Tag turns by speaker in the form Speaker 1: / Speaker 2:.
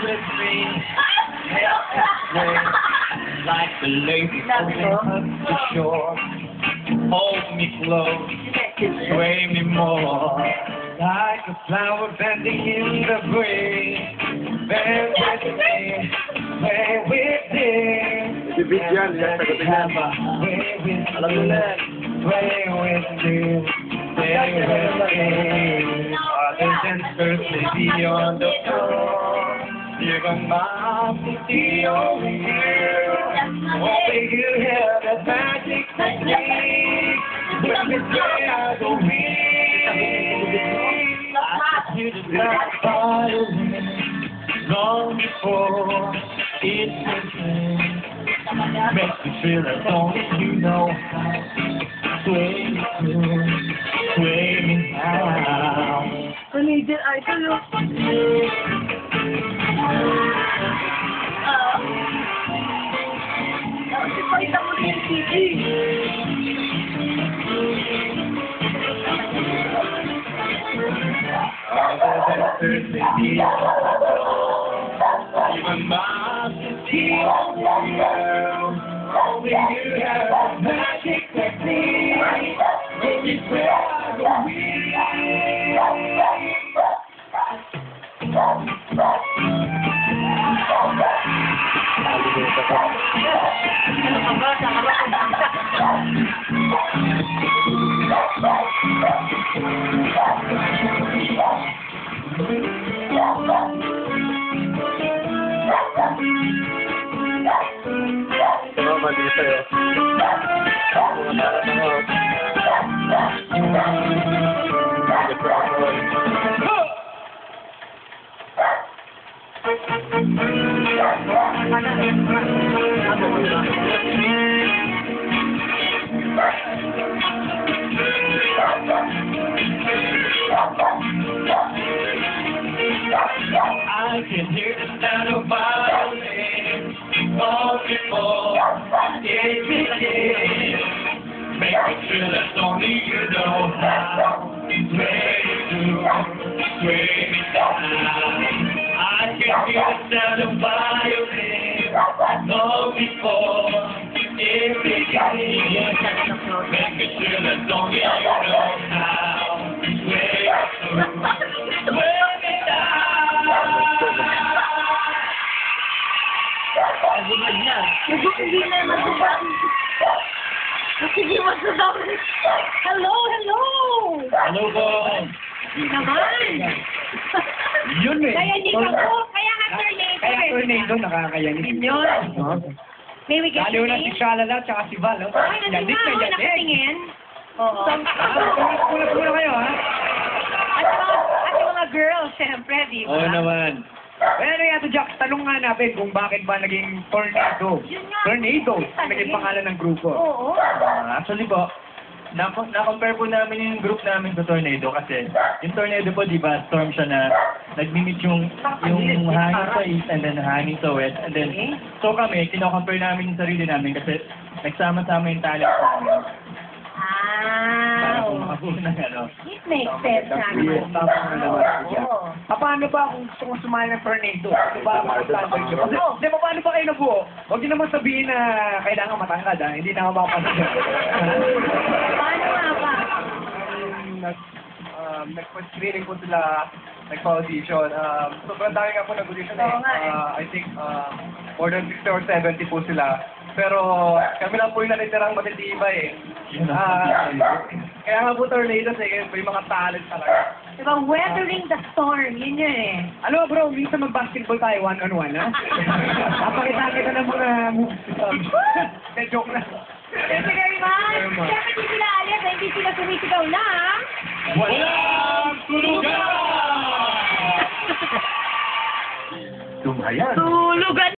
Speaker 1: with me. Like the lady pulling up the shore. Hold me close, sway me more. Like a flower bending in the breeze. Bear with me, bear with me.
Speaker 2: Bibigyan niya, sagutin niya. Alam mo na yan.
Speaker 1: Sway with me, stay with me. Other than certainly on the floor. Even my city over here. Only you have that magic technique. When we say I go weak, I you to stop following. Long before it's missing. Makes me feel as only you know how. Sway me through, sway me now.
Speaker 3: Canadian Idol. Ipakita mo rin yung TV.
Speaker 1: Other than certainty, even my city world, only you have magic technique. When you say I go weak.
Speaker 2: Ano, mali sa'yo. Mga para ng out.
Speaker 1: I can hear the sound of violin long before it begins. Make me feel that only you know how. Sway me down. I can hear the sound of violin long before it begins. Make me feel that only you know how. Sway me down.
Speaker 3: Nagubad na. Hindi na magubad. Sige, magsasabi. Hello, hello!
Speaker 1: Hello po.
Speaker 3: Naman!
Speaker 1: Yun eh.
Speaker 3: Kaya hindi ako. Kaya nga tornado.
Speaker 1: Kaya tornado, nakakayanin.
Speaker 3: Yun. May we get
Speaker 1: Lalo
Speaker 3: your
Speaker 1: na si
Speaker 3: name?
Speaker 1: Shalala at saka si Val. Oh.
Speaker 3: Ay, nandun
Speaker 1: Yadik
Speaker 3: nga
Speaker 1: na
Speaker 3: ako
Speaker 1: yadik.
Speaker 3: nakatingin. Oo.
Speaker 1: Pula kayo ha.
Speaker 3: At yung mga girls, syempre, di ba?
Speaker 1: Oo naman. Kaya na yato, Jack, tanong nga natin kung bakit ba naging Tornado.
Speaker 3: Yun nga.
Speaker 1: Tornado, naging pangalan ng grupo.
Speaker 3: Oo.
Speaker 1: Actually po, na-compare po namin yung group namin sa Tornado kasi yung Tornado po, di ba, storm siya na nag-mimit yung hangin sa east and then hangin sa west. And then, so kami, kino-compare namin yung sarili namin kasi nagsama-sama yung talent namin. Para po makabuo ng ano.
Speaker 3: It makes sense naman. Oo.
Speaker 1: Paano ba kung gusto kong sumali ng Tornado? Di ba makapagpapag nyo? Di ba, paano ba kayo nabuo? Huwag nyo naman sabihin na kailangan matangkad ha. Hindi na ako makapasok.
Speaker 3: Paano nga ba?
Speaker 2: Nag-screening po sila, nagpa-audition. Sobrang dami nga po nag-audition
Speaker 3: Oo nga eh.
Speaker 2: I think more than 60 or 70 po sila. Pero kami lang po yung natitirang matitibay eh. Kaya nga po Tornado kasi may mga talent talaga.
Speaker 3: Diba, weathering the storm, yun yun eh.
Speaker 1: Ano bro, minsan mag-basketball tayo one-on-one ha? Papakita kita ng mga moves. Joke na.
Speaker 3: Thank you very much. Siyempre hindi sila alis, hindi sila sumisigaw na.
Speaker 1: Walang tulugan!
Speaker 2: Tumayan!
Speaker 3: Tulugan!